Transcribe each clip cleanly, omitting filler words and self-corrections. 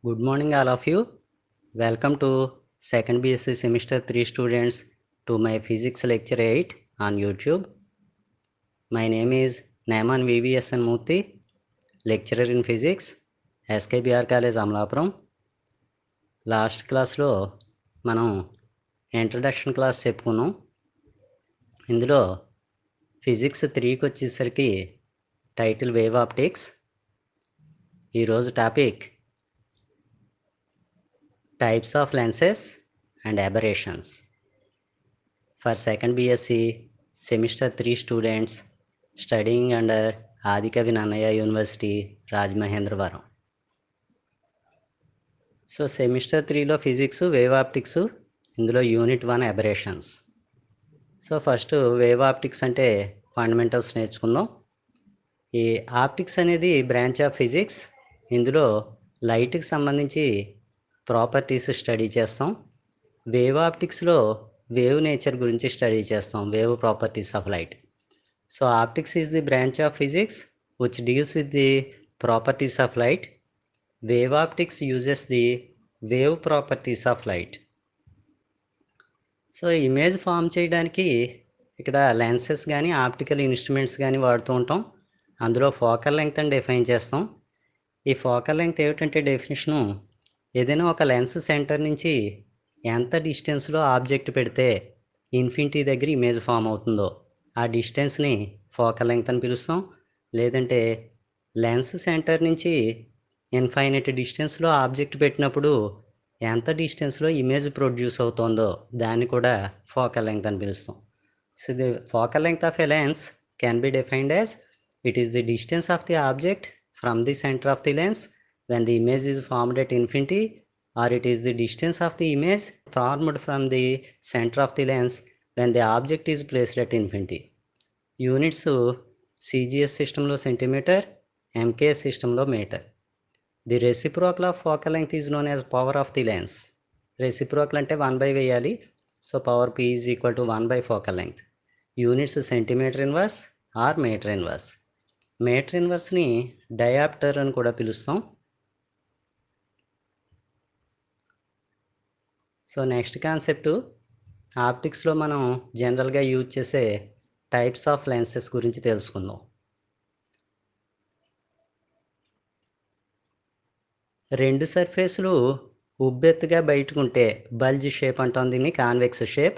Good morning, all of you. Welcome to second BSc semester 3 students to my physics lecture 8 on YouTube. My name is Naiman VVSN Murthy, lecturer in physics, SKBR College Amlapuram. Last క్లాస్లో మనం introduction class చెప్పుకున్నాం. ఇందులో physics 3కి వచ్చేసరికి title wave optics. ఈరోజు topic types of lenses and aberrations for second BSc semester 3 students studying under Adikavi Nannaya University, Rajmahendravaram. So semester 3లో physics wave optics, ఇందులో unit 1 aberrations. So first wave optics అంటే fundamentals నేర్చుకుందాం. ఈ optics అనేది branch of physics. ఇందులో లైట్కి సంబంధించి properties study చేస్తాం. వేవ్ ఆప్టిక్స్లో వేవ్ నేచర్ గురించి స్టడీ చేస్తాం, wave properties of light. So optics is the branch of physics which deals with the properties of light. Wave optics uses the wave properties of light. So image form చేయడానికి ఇక్కడ lenses కానీ optical instruments కానీ వాడుతూ ఉంటాం. అందులో focal length అని define చేస్తాం. ఈ ఫోకల్ లెంగ్త్ ఏమిటంటే డెఫినేషను, ఏదైనా ఒక లెన్స్ సెంటర్ నుంచి ఎంత డిస్టెన్స్లో ఆబ్జెక్ట్ పెడితే ఇన్ఫినిటీ దగ్గర ఇమేజ్ ఫామ్ అవుతుందో ఆ డిస్టెన్స్ని ఫోకల్ లెంగ్త్ అని పిలుస్తాం. లేదంటే లెన్స్ సెంటర్ నుంచి ఇన్ఫైనైట్ డిస్టెన్స్లో ఆబ్జెక్ట్ పెట్టినప్పుడు ఎంత డిస్టెన్స్లో ఇమేజ్ ప్రొడ్యూస్ అవుతుందో దాన్ని కూడా ఫోకల్ లెంగ్త్ అని పిలుస్తాం. So the focal length of a lens can be defined as it is the distance of the object from the centre of the lens when the image is formed at infinity, or it is the distance of the image formed from the center of the lens when the object is placed at infinity. Units CGS systemలో centimetre, MKS systemలో metre. The reciprocal of focal length is known as power of the lens. Reciprocal అంటే 1/, వేయాలి. So power P is equal to 1 by focal length. Units centimetre inverse or metre inverse. Metre ఇన్వర్స్ని dioptre అని కూడా పిలుస్తాం. So next concept, ఆప్టిక్స్లో మనం జనరల్గా use చేసే types of lenses గురించి తెలుసుకుందాం. రెండు సర్ఫేస్లు ఉబ్బెత్తుగా బయటకుంటే బల్జ్ షేప్ అంటాం, దీన్ని కాన్వెక్స్ షేప్.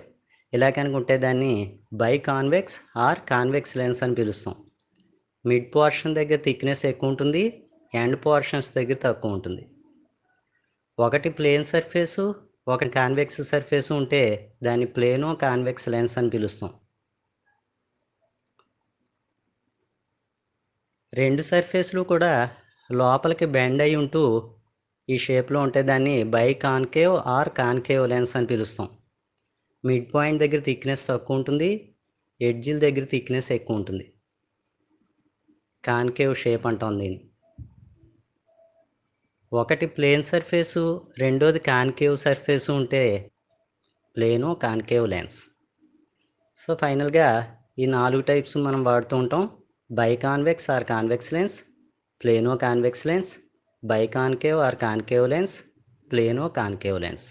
ఇలా కనుకుంటే దాన్ని biconvex or convex lens అని పిలుస్తాం. మిడ్ పోర్షన్ దగ్గర థిక్నెస్ ఎక్కువ ఉంటుంది, ఎండ్ పోర్షన్స్ దగ్గర తక్కువ ఉంటుంది. ఒకటి ప్లేన్ సర్ఫేసు, ఒక కాన్వెక్స్ సర్ఫేస్ ఉంటే దాన్ని ప్లేనో కాన్వెక్స్ లెన్స్ అని పిలుస్తాం. రెండు సర్ఫేస్లు కూడా లోపలికి బెండ్ అయి ఉంటూ ఈ షేప్లో ఉంటే దాన్ని biconcave or concave lens అని పిలుస్తాం. మిడ్ పాయింట్ దగ్గర థిక్నెస్ తక్కువ ఉంటుంది, ఎడ్జిల దగ్గర థిక్నెస్ ఎక్కువ ఉంటుంది. కాన్కేవ్ షేప్ అంటాం దీన్ని. ఒకటి ప్లేన్ సర్ఫేసు, రెండోది కాన్కేవ్ సర్ఫేసు ఉంటే ప్లేను కాన్కేవ్ లెన్స్. సో ఫైనల్గా ఈ 4 టైప్స్ మనం వాడుతూ ఉంటాం. Biconvex or convex lens, planoconvex lens, biconcave or concave lens, planoconcave lens.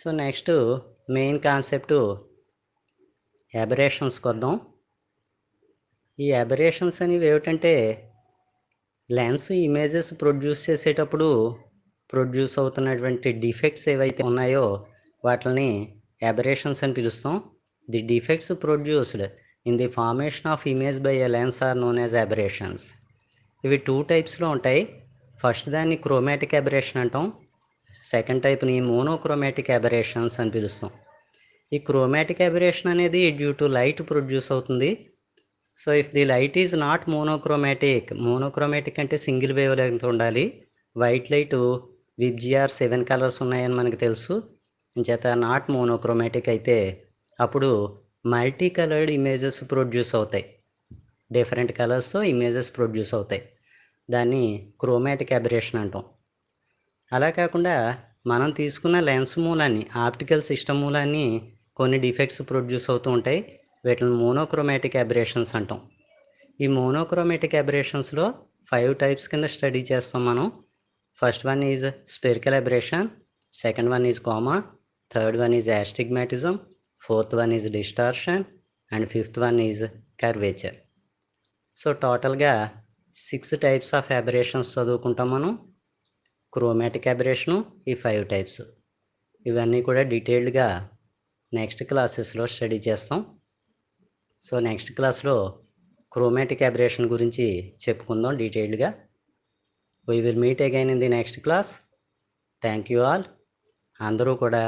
So next main concept అబరేషన్స్కి వద్దాం. ఈ అబరేషన్స్ అనేవి ఏమిటంటే లెన్స్ ఇమేజెస్ ప్రొడ్యూస్ చేసేటప్పుడు ప్రొడ్యూస్ అవుతున్నటువంటి డిఫెక్ట్స్ ఏవైతే ఉన్నాయో వాటిని అబరేషన్స్ అని పిలుస్తాం. The defects produced in the formation of image by a lens are known as aberrations. ఇవి 2 టైప్స్లో ఉంటాయి. ఫస్ట్ దాన్ని క్రోమాటిక్ అబరేషన్ అంటాం, సెకండ్ టైప్ని మోనోక్రోమాటిక్ అబరేషన్స్ అని పిలుస్తాం. ఈ క్రోమాటిక్ అబరేషన్ అనేది డ్యూ టు లైట్ ప్రొడ్యూస్ అవుతుంది. So if the light is not monochromatic అంటే సింగిల్ వేవ్ లెంగ్త్ ఉండాలి. వైట్ లైట్ విబ్జిఆర్ 7 కలర్స్ ఉన్నాయని మనకు తెలుసు, చేత నాట్ మోనోక్రోమాటిక్ అయితే అప్పుడు మల్టీ కలర్డ్ ఇమేజెస్ ప్రొడ్యూస్ అవుతాయి, డిఫరెంట్ కలర్స్తో ఇమేజెస్ ప్రొడ్యూస్ అవుతాయి. దాన్ని క్రోమాటిక్ అబరేషన్ అంటాం. అలా కాకుండా మనం తీసుకున్న లెన్స్ మూలాన్ని, ఆప్టికల్ సిస్టమ్ మూలాన్ని కొన్ని డిఫెక్ట్స్ ప్రొడ్యూస్ అవుతూ ఉంటాయి. వీటిని మోనోక్రోమాటిక్ అబరేషన్స్ అంటాం. ఈ మోనోక్రోమాటిక్ అబరేషన్స్లో 5 టైప్స్ కింద స్టడీ చేస్తాం మనం. First one is spherical aberration, second one is comma, third one is astigmatism, fourth one is distortion and fifth one is curvature. So టోటల్గా 6 టైప్స్ ఆఫ్ అబరేషన్స్ చదువుకుంటాం మనం. Chromatic అబరేషను ఈ 5 types, ఇవన్నీ కూడా డీటెయిల్డ్గా నెక్స్ట్ క్లాసెస్లో స్టడీ చేస్తాం. సో నెక్స్ట్ క్లాస్లో క్రోమాటిక్ అబరేషన్ గురించి చెప్పుకుందాం డీటెయిల్డ్గా. We will meet again in the next class. Thank you all. అందరూ కూడా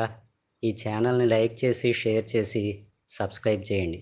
ఈ ఛానల్ని లైక్ చేసి షేర్ చేసి సబ్స్క్రైబ్ చేయండి.